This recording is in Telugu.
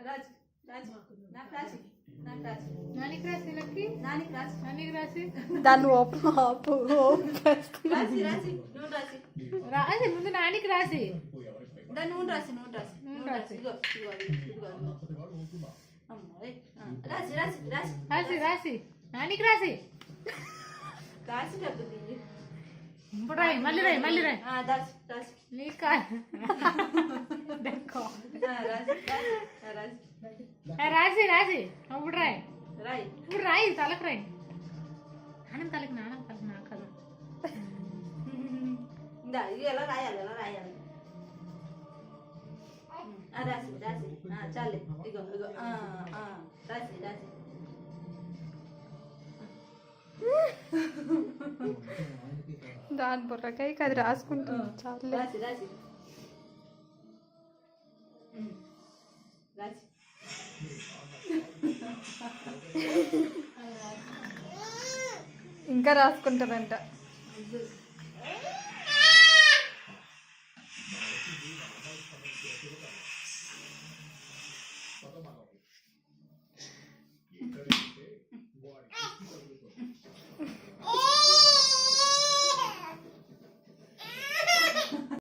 రాజు రాజు నాకు రాసి నాకు రాసి నానికి రాసి లక్కి నానికి రాసి నానికి రాసి దాన్ని ఓపెన్ ఆపు రాసి రాసి నువ్వు రాసి రాసి ముందు నానికి రాసి దాన్ని నువ్వు రాసి నువ్వు రాసి నువ్వు రాసి ఇగో ఇగో ఇగో అమ్మాయి రాసి రాసి రాసి రాసి రాసి నానికి రాసి రాసి డబ్బులు ఇప్పుడు రాయి మళ్ళీ రాయి మళ్ళీ రాయి రాసి రాసి నీకు రాసి రాసి అప్పుడు రాయి రాయి ఇప్పుడు రాయి తలకు రాయి నాన్న తలకి నాన్న తలకి నా కదా ఇది ఎలా రాయాలి ఎలా రాయాలి రాసి రాసి చాలే ఇగో ఇగో రాసి రాసి దాని బుర్రకాయ అది రాసుకుంటుంది చాలే రాసి రాసి రాసి ఇంకా రాసుకుంటారంట.